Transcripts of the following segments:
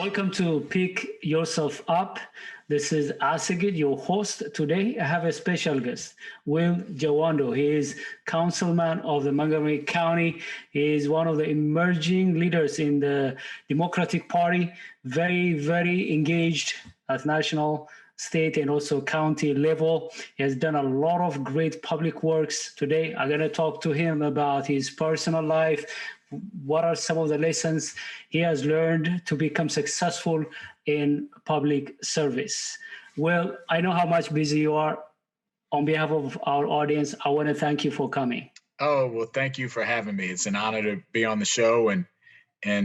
welcome to Pick Yourself Up. This is Assegid, your host. Today, I have a special guest, Will Jawando. He is councilman of the Montgomery County. He is one of the emerging leaders in the Democratic Party, very, very engaged at national, state, and also county level. He has done a lot of great public works. Today, I'm going to talk to him about his personal life. What are some of the lessons he has learned to become successful in public service? Well, I know how much busy you are. On behalf of our audience, I want to thank you for coming. Oh, well, thank you for having me. It's an honor to be on the show, and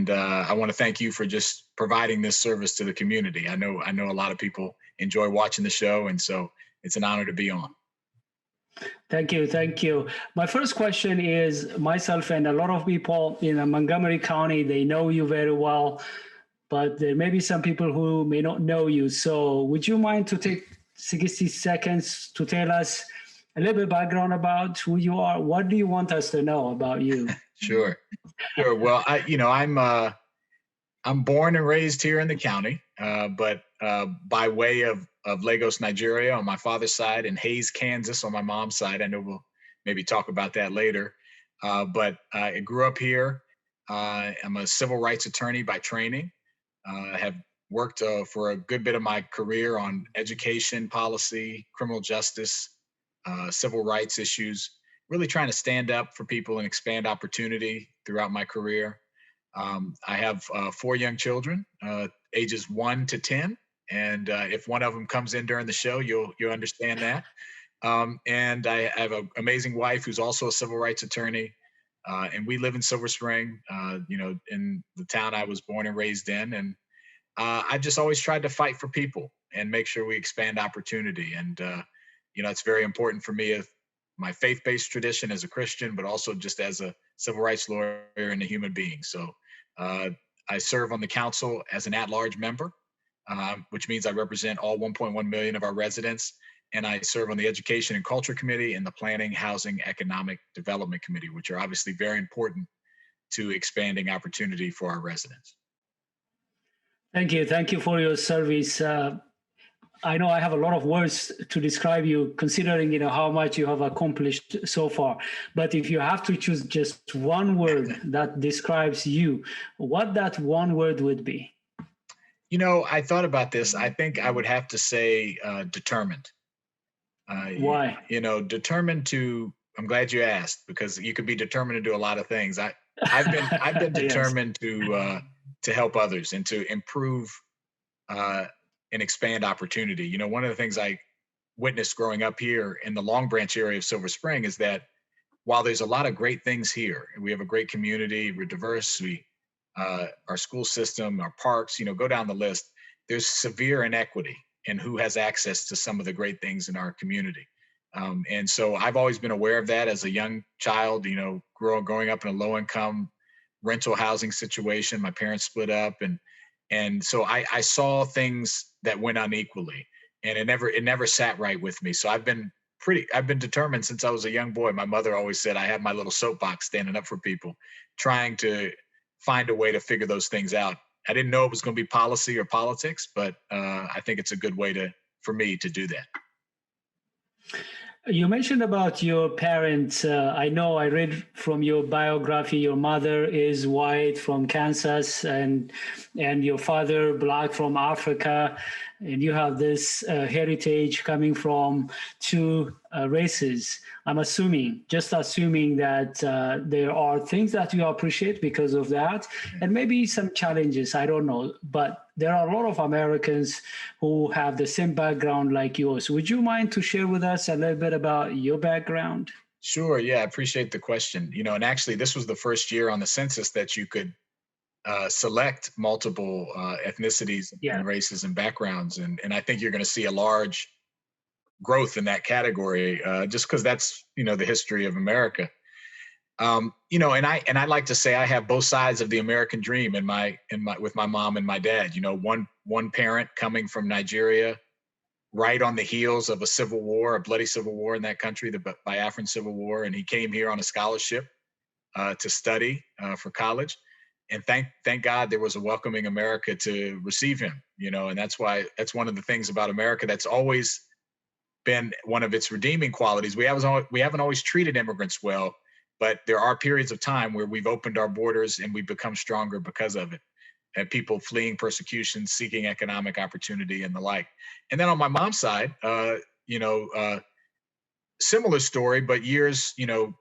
I want to thank you for just providing this service to the community. I know a lot of people enjoy watching the show, and so it's an honor to be on. Thank you. Thank you. My first question is, myself and a lot of people in Montgomery County, they know you very well, but there may be some people who may not know you. So would you mind to take 60 seconds to tell us a little bit background about who you are? What do you want us to know about you? Sure. Well, I'm born and raised here in the county, but by way of Lagos, Nigeria on my father's side, and Hayes, Kansas on my mom's side. I know we'll maybe talk about that later. But I grew up here. I'm a civil rights attorney by training. I have worked for a good bit of my career on education policy, criminal justice, civil rights issues, really trying to stand up for people and expand opportunity throughout my career. I have 4 young children, ages 1 to 10. And if one of them comes in during the show, you'll understand that. And I have an amazing wife who's also a civil rights attorney. And we live in Silver Spring, in the town I was born and raised in. And I just always tried to fight for people and make sure we expand opportunity. And, it's very important for me, my faith-based tradition as a Christian, but also just as a civil rights lawyer and a human being. So I serve on the council as an at-large member. Which means I represent all 1.1 million of our residents, and I serve on the Education and Culture Committee and the Planning, Housing, Economic Development Committee, which are obviously very important to expanding opportunity for our residents. Thank you. Thank you for your service. I know I have a lot of words to describe you, considering how much you have accomplished so far. But if you have to choose just one word that describes you, what that one word would be? I thought about this. I think I would have to say determined. Why? Determined to. I'm glad you asked, because you could be determined to do a lot of things. I've been determined yes. to help others and to improve and expand opportunity. One of the things I witnessed growing up here in the Long Branch area of Silver Spring is that while there's a lot of great things here, and we have a great community, we're diverse, our school system, our parks, go down the list, there's severe inequity in who has access to some of the great things in our community. And so I've always been aware of that as a young child, growing up in a low income rental housing situation. My parents split up, and so I saw things that went unequally, and it never sat right with me. So I've been determined since I was a young boy. My mother always said I have my little soapbox standing up for people, trying to find a way to figure those things out. I didn't know it was going to be policy or politics, but I think it's a good way for me to do that. You mentioned about your parents. I know I read from your biography, your mother is white from Kansas and your father black from Africa. And you have this heritage coming from 2 races. I'm just assuming that there are things that you appreciate because of that, and maybe some challenges, I don't know. But there are a lot of Americans who have the same background like yours. Would you mind to share with us a little bit about your background? Sure, yeah, I appreciate the question. And actually this was the first year on the census that you could select multiple ethnicities and races and backgrounds. And I think you're going to see a large growth in that category, just because that's, the history of America. And I like to say I have both sides of the American dream with my mom and my dad. One parent coming from Nigeria, right on the heels of a bloody civil war in that country, the Biafran Civil War. And he came here on a scholarship to study for college. thank God there was a welcoming America to receive him, and that's one of the things about America that's always been one of its redeeming qualities. We haven't always treated immigrants well, but there are periods of time where we've opened our borders and we've become stronger because of it. And people fleeing persecution, seeking economic opportunity, and the like. And then on my mom's side, similar story, but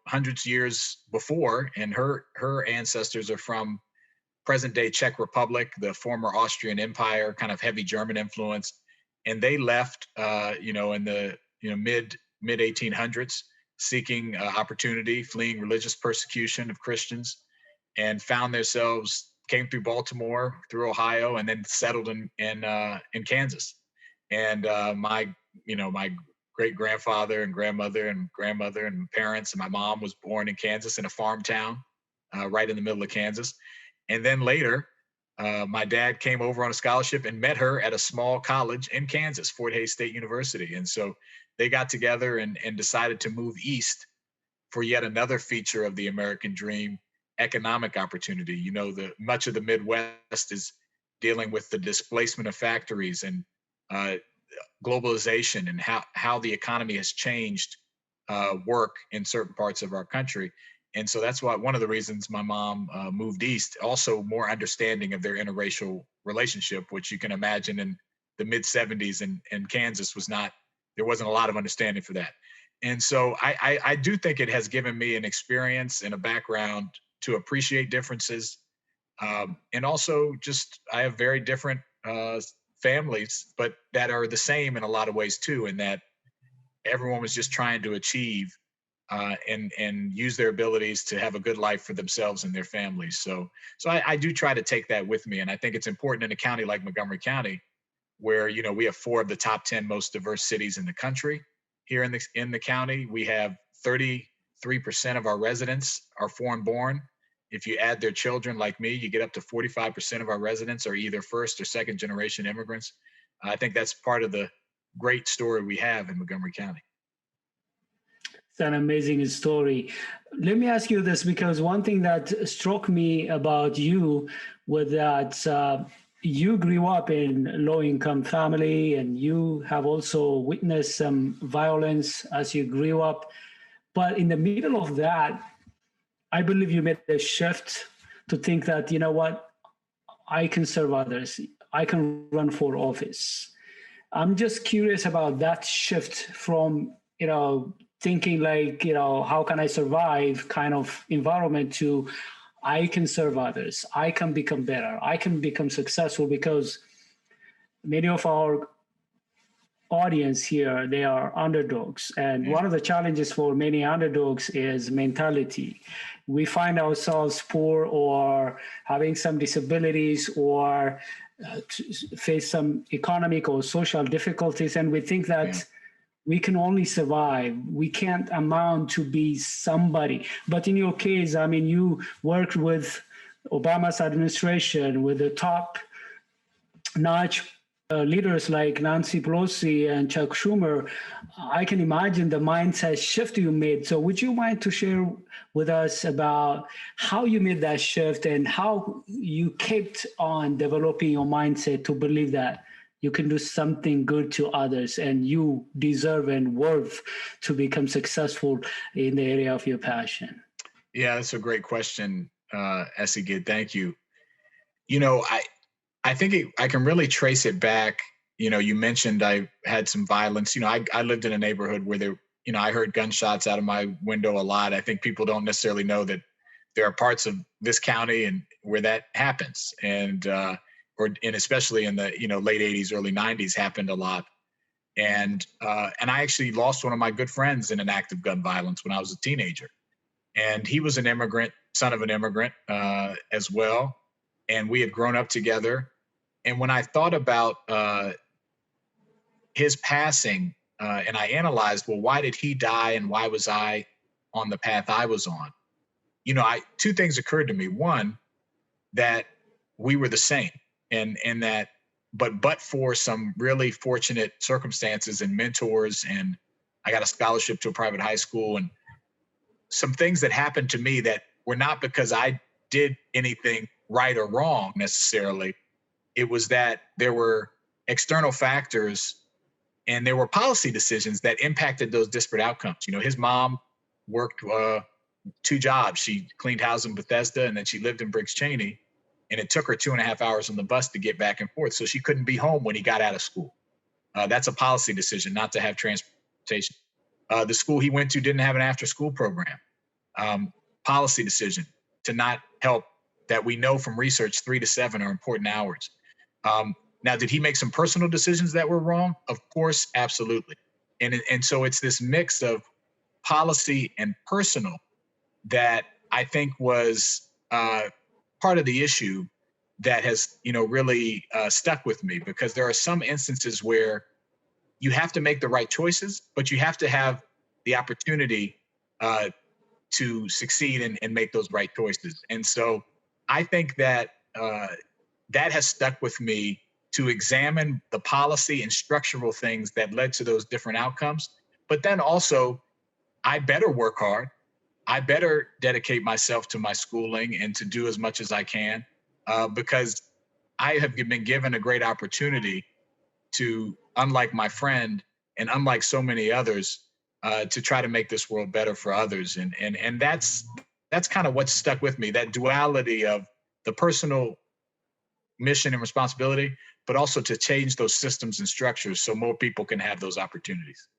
hundreds of years before, and her ancestors are from present day Czech Republic, the former Austrian Empire, kind of heavy German influence, and they left, in the mid 1800s, seeking opportunity, fleeing religious persecution of Christians, and found themselves came through Baltimore, through Ohio, and then settled in Kansas. And my great grandfather and grandmother and grandmother and parents and my mom was born in Kansas in a farm town, right in the middle of Kansas. And then later, my dad came over on a scholarship and met her at a small college in Kansas, Fort Hays State University. And so they got together and decided to move east for yet another feature of the American dream, economic opportunity. Much of the Midwest is dealing with the displacement of factories and globalization, and how the economy has changed work in certain parts of our country. And so that's one of the reasons my mom moved east. Also, more understanding of their interracial relationship, which you can imagine in the mid 70s in Kansas there wasn't a lot of understanding for that. And so I do think it has given me an experience and a background to appreciate differences. And also just, I have very different families, but that are the same in a lot of ways too, in that everyone was just trying to achieve and use their abilities to have a good life for themselves and their families. So I do try to take that with me. And I think it's important in a county like Montgomery County, where, we have 4 of the top 10 most diverse cities in the country. Here in the county, we have 33% of our residents are foreign born. If you add their children like me, you get up to 45% of our residents are either first or second generation immigrants. I think that's part of the great story we have in Montgomery County. It's an amazing story. Let me ask you this, because one thing that struck me about you was that you grew up in low-income family, and you have also witnessed some violence as you grew up. But in the middle of that, I believe you made a shift to think that, you know what, I can serve others. I can run for office. I'm just curious about that shift from, thinking like, how can I survive kind of environment to I can serve others. I can become better. I can become successful, because many of our audience here, they are underdogs. And one of the challenges for many underdogs is mentality. We find ourselves poor or having some disabilities or face some economic or social difficulties. And we think that we can only survive. We can't amount to be somebody. But in your case, I mean, you worked with Obama's administration, with the top-notch leaders like Nancy Pelosi and Chuck Schumer. I can imagine the mindset shift you made. So would you mind to share with us about how you made that shift and how you kept on developing your mindset to believe that you can do something good to others and you deserve and worth to become successful in the area of your passion? Yeah, that's a great question, Assegid. Thank you. I think I can really trace it back. You mentioned I had some violence. I lived in a neighborhood where I heard gunshots out of my window a lot. I think people don't necessarily know that there are parts of this county and where that happens. And especially in the, late 80s, early 90s happened a lot. And I actually lost one of my good friends in an act of gun violence when I was a teenager. And he was an immigrant, son of an immigrant as well. And we had grown up together. And when I thought about his passing, and I analyzed, well, why did he die and why was I on the path I was on? Two things occurred to me. One, that we were the same, and that, but for some really fortunate circumstances and mentors, and I got a scholarship to a private high school, and some things that happened to me that were not because I did anything right or wrong necessarily. It was that there were external factors and there were policy decisions that impacted those disparate outcomes. You know, his mom worked 2 jobs. She cleaned houses in Bethesda, and then she lived in Briggs Cheney, and it took her 2.5 hours on the bus to get back and forth. So she couldn't be home when he got out of school. That's a policy decision not to have transportation. The school he went to didn't have an after-school program. Policy decision to not help, that we know from research 3 to 7 are important hours. Now, did he make some personal decisions that were wrong? Of course, absolutely. And so it's this mix of policy and personal that I think was part of the issue that has, really stuck with me, because there are some instances where you have to make the right choices, but you have to have the opportunity to succeed and make those right choices. And so I think that that has stuck with me, to examine the policy and structural things that led to those different outcomes. But then also, I better work hard. I better dedicate myself to my schooling and to do as much as I can, because I have been given a great opportunity to, unlike my friend and unlike so many others, to try to make this world better for others. And that's kind of what's stuck with me, that duality of the personal mission and responsibility, but also to change those systems and structures so more people can have those opportunities.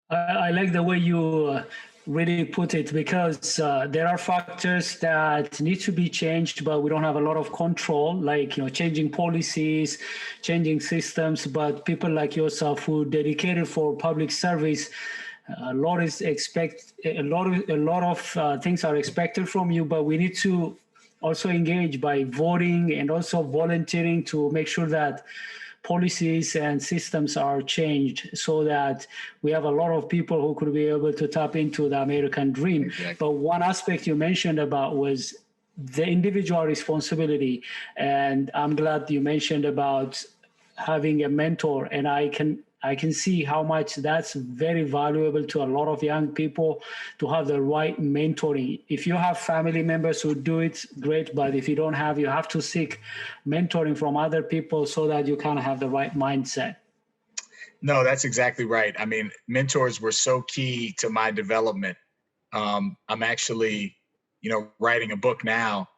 I like the way you really put it, because there are factors that need to be changed, but we don't have a lot of control, like changing policies, changing systems. But people like yourself who dedicated for public service, a lot of things are expected from you, but we need to also engage by voting and also volunteering to make sure that policies and systems are changed, so that we have a lot of people who could be able to tap into the American dream. Exactly. But one aspect you mentioned about was the individual responsibility. And I'm glad you mentioned about having a mentor, and I can see how much that's very valuable to a lot of young people, to have the right mentoring. If you have family members who do it, great. But if you don't have, you have to seek mentoring from other people so that you kind of have the right mindset. No, that's exactly right. I mean, mentors were so key to my development. I'm actually, writing a book now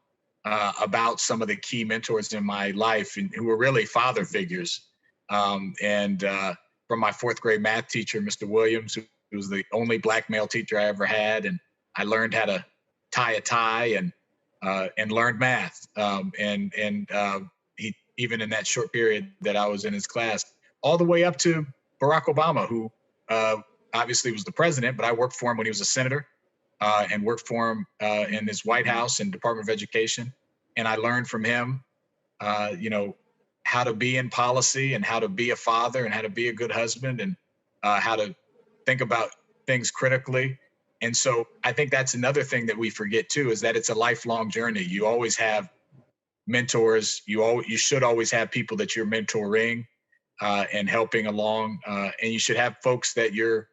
about some of the key mentors in my life, and who were really father figures. From my 4th grade math teacher, Mr. Williams, who was the only Black male teacher I ever had, and I learned how to tie a tie and learned math. He, even in that short period that I was in his class, all the way up to Barack Obama, who obviously was the president, but I worked for him when he was a senator, and worked for him in his White House and Department of Education. And I learned from him, how to be in policy, and how to be a father, and how to be a good husband, and how to think about things critically. And so I think that's another thing that we forget too, is that it's a lifelong journey. You always have mentors. You should always have people that you're mentoring and helping along. And you should have folks that you're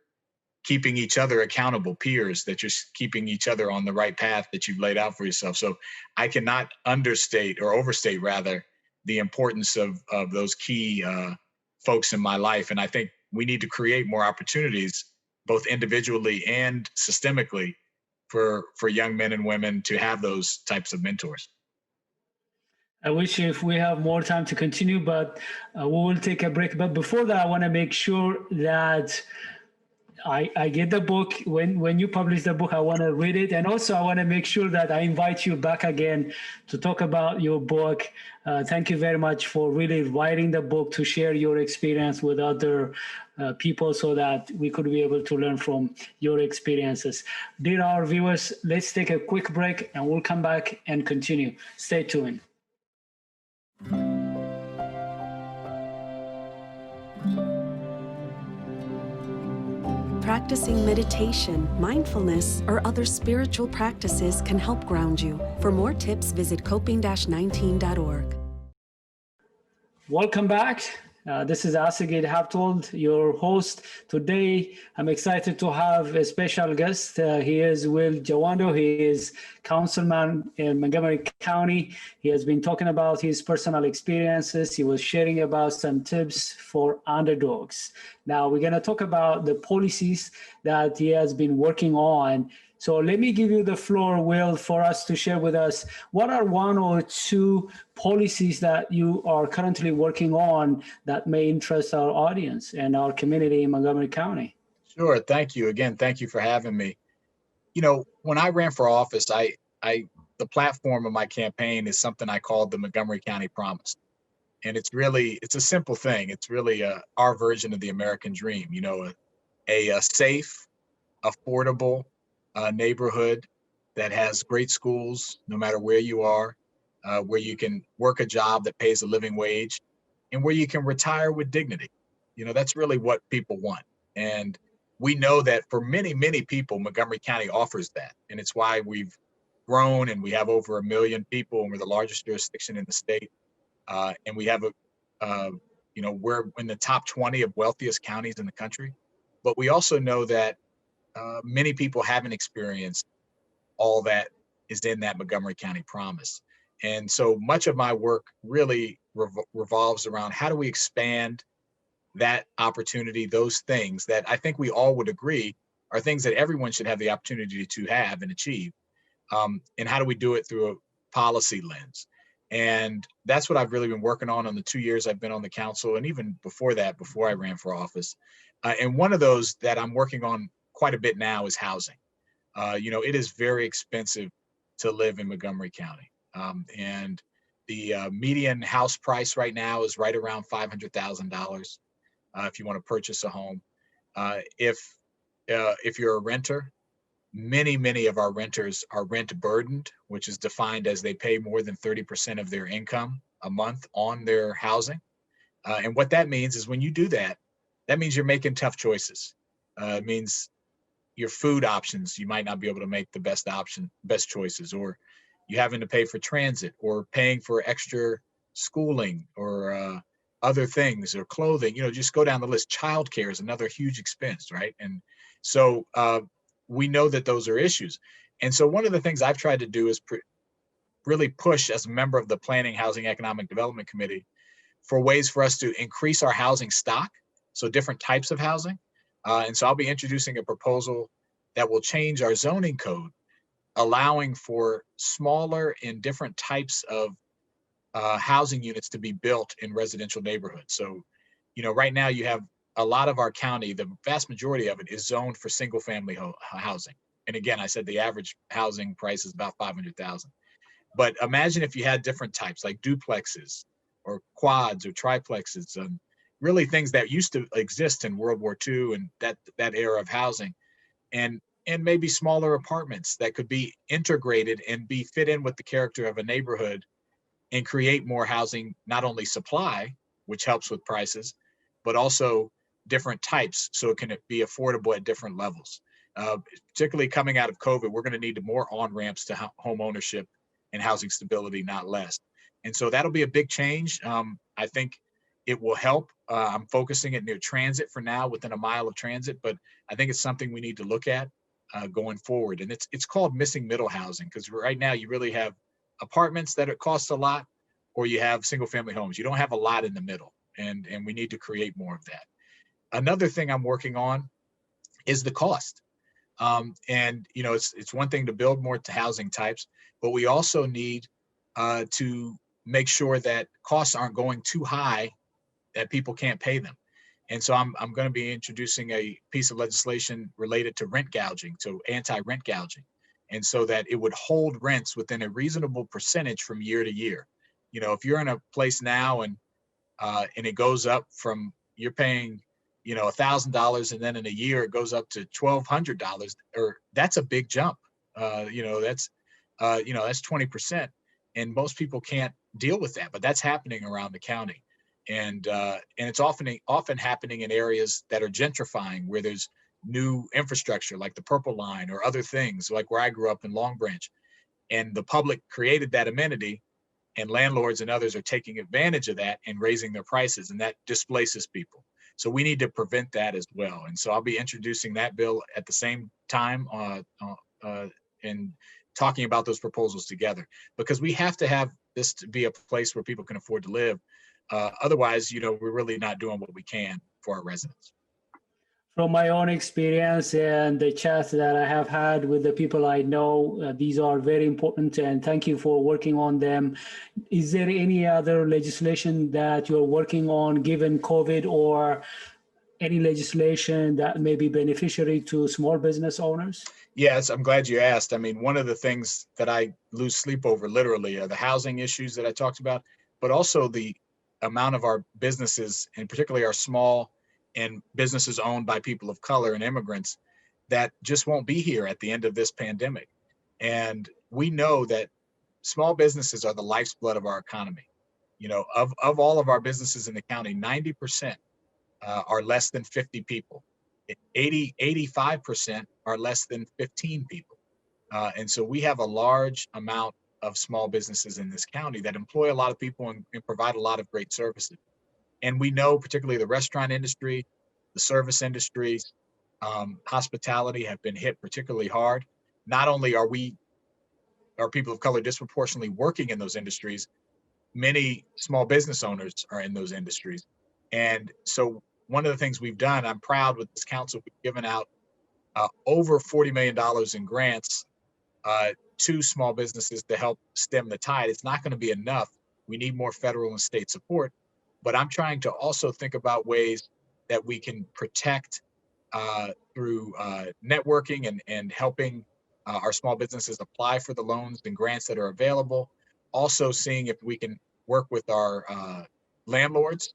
keeping each other accountable, peers, that you're keeping each other on the right path that you've laid out for yourself. So I cannot understate, or overstate rather, the importance of those key folks in my life. And I think we need to create more opportunities, both individually and systemically, for young men and women to have those types of mentors. I wish if we have more time to continue, but we will take a break. But before that, I want to make sure that I get the book. When you publish the book, I want to read it. And also I want to make sure that I invite you back again to talk about your book. Thank you very much for really writing the book, to share your experience with other people, so that we could be able to learn from your experiences. Dear our viewers, let's take a quick break and we'll come back and continue. Stay tuned. Practicing meditation, mindfulness, or other spiritual practices can help ground you. For more tips, visit coping-19.org. Welcome back. This is Assegid Habtewold, your host. Today, I'm excited to have a special guest. He is Will Jawando. He is councilman in Montgomery County. He has been talking about his personal experiences. He was sharing about some tips for underdogs. Now, we're going to talk about the policies that he has been working on. So let me give you the floor, Will, for us to share with us what are one or two policies that you are currently working on that may interest our audience and our community in Montgomery County. Sure. Thank you. Again, thank you for having me. You know, when I ran for office, the platform of my campaign is something I called the Montgomery County Promise. And it's a simple thing. It's really our version of the American dream, you know, a safe, affordable neighborhood that has great schools, no matter where you are, where you can work a job that pays a living wage, and where you can retire with dignity. You know, that's really what people want. And we know that for many, many people, Montgomery County offers that. And it's why we've grown and we have over 1 million people and we're the largest jurisdiction in the state. And we have you know, we're in the top 20 of wealthiest counties in the country. But we also know that many people haven't experienced all that is in that Montgomery County Promise. And so much of my work really revolves around how do we expand that opportunity, those things that I think we all would agree are things that everyone should have the opportunity to have and achieve. And how do we do it through a policy lens? And that's what I've really been working on the 2 years I've been on the council, and even before that, before I ran for office. And one of those that I'm working on quite a bit now is housing. You know, it is very expensive to live in Montgomery County. And the median house price right now is right around $500,000 if you want to purchase a home. If you're a renter, many of our renters are rent burdened, which is defined as they pay more than 30% of their income a month on their housing. And what that means is when you do that, that means you're making tough choices. It means your food options, you might not be able to make the best choices, or you having to pay for transit or paying for extra schooling or other things or clothing, you know, just go down the list. Childcare is another huge expense, right? And so we know that those are issues. And so one of the things I've tried to do is really push as a member of the Planning, Housing, Economic Development Committee for ways for us to increase our housing stock. So different types of housing. And so I'll be introducing a proposal that will change our zoning code, allowing for smaller and different types of housing units to be built in residential neighborhoods. So, you know, right now you have a lot of our county, the vast majority of it is zoned for single family housing. And again, I said the average housing price is about $500,000. But imagine if you had different types like duplexes or quads or triplexes, really things that used to exist in World War II and that era of housing, and maybe smaller apartments that could be integrated and be fit in with the character of a neighborhood and create more housing, not only supply, which helps with prices, but also different types so it can be affordable at different levels. Particularly coming out of COVID, we're going to need more on-ramps to home ownership and housing stability, not less. And so that'll be a big change. I think it will help. I'm focusing it near transit for now, within a mile of transit, but I think it's something we need to look at going forward. And it's called missing middle housing, because right now you really have apartments that it costs a lot, or you have single family homes. You don't have a lot in the middle, and we need to create more of that. Another thing I'm working on is the cost. And you know, it's one thing to build more to housing types, but we also need to make sure that costs aren't going too high that people can't pay them. And so I'm going to be introducing a piece of legislation related to rent gouging, so anti-rent gouging, and so that it would hold rents within a reasonable percentage from year to year. You know, if you're in a place now and it goes up from, you're paying, you know, $1,000, and then in a year it goes up to $1,200, or that's a big jump. You know, that's 20%, and most people can't deal with that. But that's happening around the county, and it's often happening in areas that are gentrifying, where there's new infrastructure like the Purple Line or other things, like where I grew up in Long Branch, and the public created that amenity, and landlords and others are taking advantage of that and raising their prices, and that displaces people. So we need to prevent that as well. And so I'll be introducing that bill at the same time and talking about those proposals together, because we have to have this to be a place where people can afford to live. Otherwise, we're really not doing what we can for our residents. From my own experience and the chats that I have had with the people I know, these are very important, and thank you for working on them. Is there any other legislation that you're working on given COVID, or any legislation that may be beneficiary to small business owners? Yes, I'm glad you asked. I mean, one of the things that I lose sleep over literally are the housing issues that I talked about, but also the amount of our businesses, and particularly our small and businesses owned by people of color and immigrants, that just won't be here at the end of this pandemic. And we know that small businesses are the lifeblood of our economy. Of all of our businesses in the county, 90% are less than 50 people. 85% are less than 15 people. And so we have a large amount of small businesses in this county that employ a lot of people and provide a lot of great services. And we know particularly the restaurant industry, the service industry, hospitality have been hit particularly hard. Not only are people of color disproportionately working in those industries, many small business owners are in those industries. And so one of the things we've done, I'm proud with this council, we've given out over $40 million in grants to small businesses to help stem the tide. It's not going to be enough. We need more federal and state support. But I'm trying to also think about ways that we can protect through networking and helping our small businesses apply for the loans and grants that are available. Also seeing if we can work with our landlords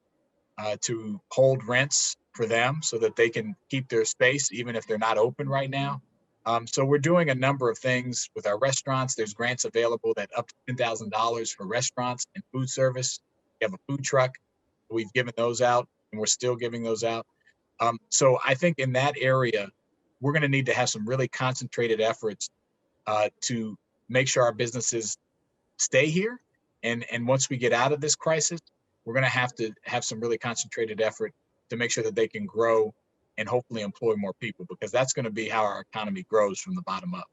to hold rents for them so that they can keep their space even if they're not open right now. So we're doing a number of things with our restaurants. There's grants available that up to $10,000 for restaurants and food service. We have a food truck. We've given those out, and we're still giving those out. So I think in that area, we're going to need to have some really concentrated efforts to make sure our businesses stay here. And once we get out of this crisis, we're going to have some really concentrated effort to make sure that they can grow and hopefully employ more people, because that's going to be how our economy grows from the bottom up.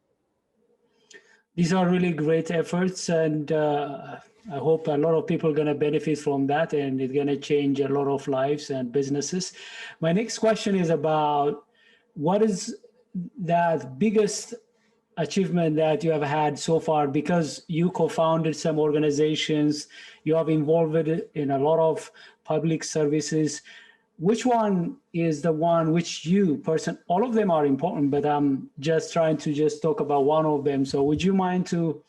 These are really great efforts, and I hope a lot of people are going to benefit from that, and it's going to change a lot of lives and businesses. My next question is about what is that biggest achievement that you have had so far, because you co-founded some organizations, you have involved in a lot of public services. Which one is the one which all of them are important, but I'm just trying to talk about one of them. So would you mind to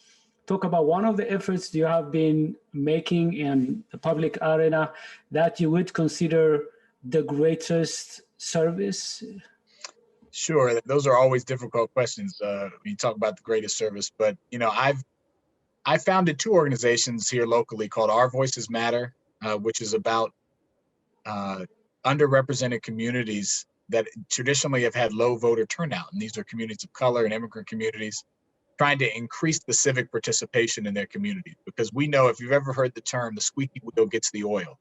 talk about one of the efforts you have been making in the public arena that you would consider the greatest service? Sure, those are always difficult questions when you talk about the greatest service. But I founded two organizations here locally called Our Voices Matter, which is about underrepresented communities that traditionally have had low voter turnout. And these are communities of color and immigrant communities, trying to increase the civic participation in their communities. Because we know, if you've ever heard the term, the squeaky wheel gets the oil.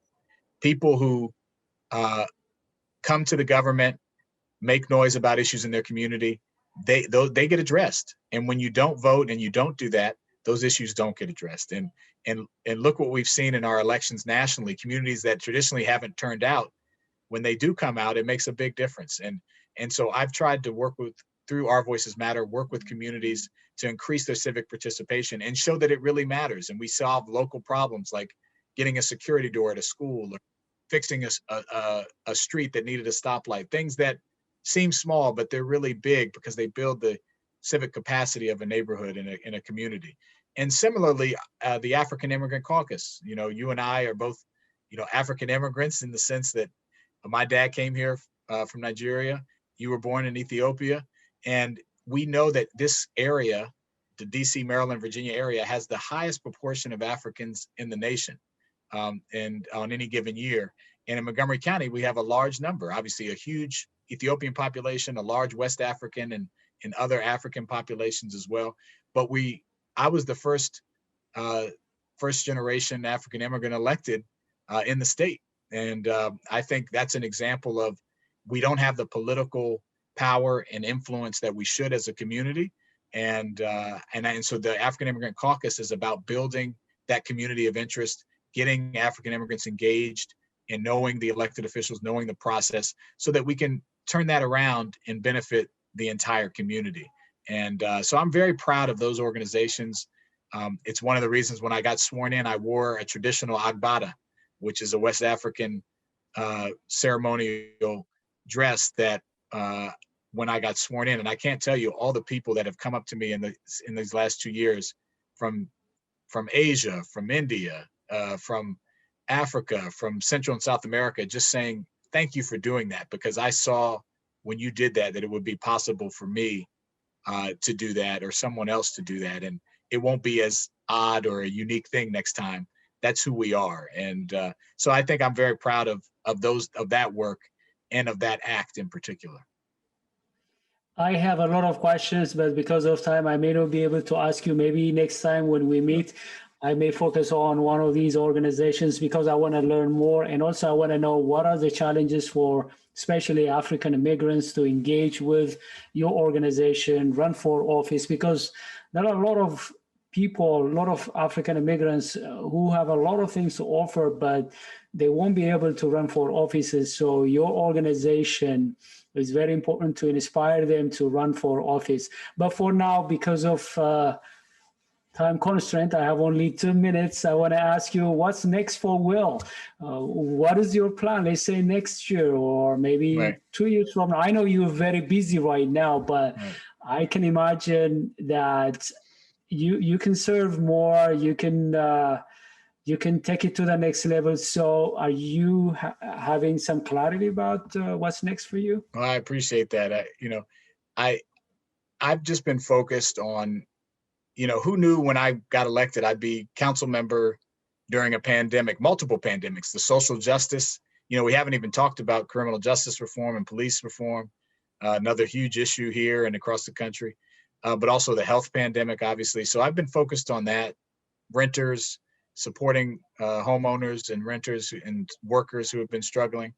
People who come to the government, make noise about issues in their community, they get addressed. And when you don't vote and you don't do that, those issues don't get addressed. And look what we've seen in our elections nationally. Communities that traditionally haven't turned out, when they do come out, it makes a big difference. And so I've tried to work through Our Voices Matter, work with communities to increase their civic participation and show that it really matters. And we solve local problems like getting a security door at a school, or fixing a street that needed a stoplight, things that seem small, but they're really big because they build the civic capacity of a neighborhood in a community. And similarly, the African Immigrant Caucus, you and I are both, African immigrants in the sense that my dad came here from Nigeria. You were born in Ethiopia. And we know that this area, the DC, Maryland, Virginia area, has the highest proportion of Africans in the nation and on any given year. And in Montgomery County, we have a large number, obviously a huge Ethiopian population, a large West African and other African populations as well. But I was the first first generation African immigrant elected in the state. And I think that's an example of, we don't have the political power and influence that we should as a community. And so the African Immigrant Caucus is about building that community of interest, getting African immigrants engaged in knowing the elected officials, knowing the process, so that we can turn that around and benefit the entire community. And so I'm very proud of those organizations. It's one of the reasons when I got sworn in, I wore a traditional agbada, which is a West African ceremonial dress that when I got sworn in. And I can't tell you all the people that have come up to me in these last 2 years from Asia, from India, from Africa, from Central and South America, just saying, thank you for doing that, because I saw when you did that it would be possible for me to do that, or someone else to do that. And it won't be as odd or a unique thing next time. That's who we are. And so I think I'm very proud of that work and of that act in particular. I have a lot of questions, but because of time, I may not be able to ask you. Maybe next time when we meet, I may focus on one of these organizations, because I want to learn more. And also I want to know, what are the challenges for especially African immigrants to engage with your organization, run for office, because there are a lot of people, a lot of African immigrants who have a lot of things to offer, but they won't be able to run for offices. So your organization is very important to inspire them to run for office. But for now, because of time constraint, I have only 2 minutes. I want to ask you, what's next for Will? What is your plan? Let's say next year, or maybe 2 years from now. I know you're very busy right now, but I can imagine that you can serve more. You can take it to the next level. So are you having some clarity about what's next for you? Well, I appreciate that. I've just been focused on, who knew when I got elected, I'd be council member during a pandemic, multiple pandemics, the social justice. We haven't even talked about criminal justice reform and police reform, another huge issue here and across the country, but also the health pandemic, obviously. So I've been focused on that, renters, supporting homeowners and renters and workers who have been struggling.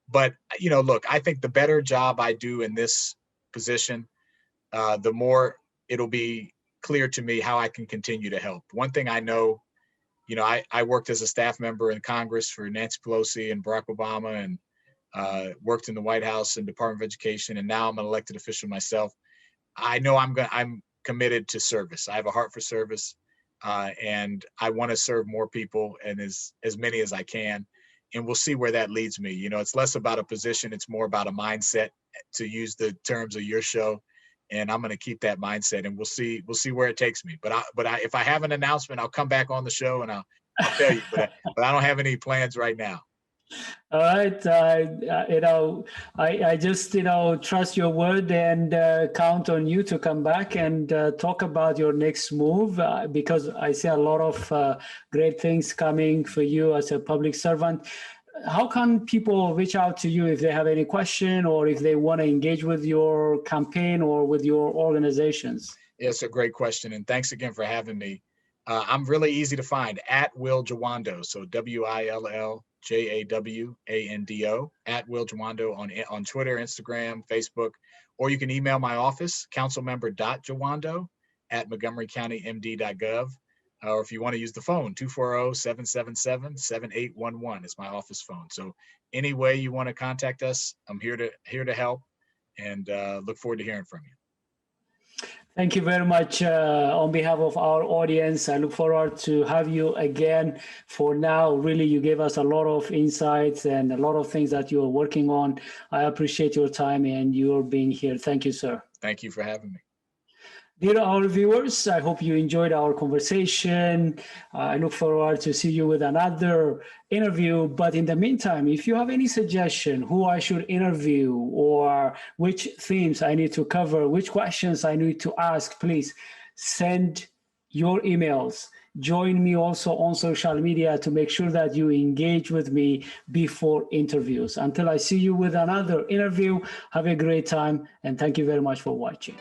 But, look, I think the better job I do in this position, the more it'll be clear to me how I can continue to help. One thing I know, I worked as a staff member in Congress for Nancy Pelosi and Barack Obama, and worked in the White House and Department of Education, and now I'm an elected official myself. I know I'm committed to service. I have a heart for service. And I want to serve more people, and as many as I can, and we'll see where that leads me. It's less about a position, it's more about a mindset, to use the terms of your show, and I'm going to keep that mindset, and we'll see where it takes me. But if I have an announcement, I'll come back on the show and I'll tell you. But I don't have any plans right now. All right. I just, trust your word and count on you to come back and talk about your next move, because I see a lot of great things coming for you as a public servant. How can people reach out to you if they have any question, or if they want to engage with your campaign or with your organizations? Yeah, it's a great question. And thanks again for having me. I'm really easy to find, at Will Jawando. So WILL JAWANDO, at Will Jawando on Twitter, Instagram, Facebook, or you can email my office, councilmember.jawando@montgomerycountymd.gov. Or if you want to use the phone, 240-777-7811 is my office phone. So any way you want to contact us, I'm here to help, and look forward to hearing from you. Thank you very much on behalf of our audience. I look forward to have you again. For now, really, you gave us a lot of insights and a lot of things that you're working on. I appreciate your time and your being here. Thank you, sir. Thank you for having me. Dear our viewers, I hope you enjoyed our conversation. I look forward to see you with another interview. But in the meantime, if you have any suggestion who I should interview, or which themes I need to cover, which questions I need to ask, please send your emails. Join me also on social media to make sure that you engage with me before interviews. Until I see you with another interview, have a great time, and thank you very much for watching.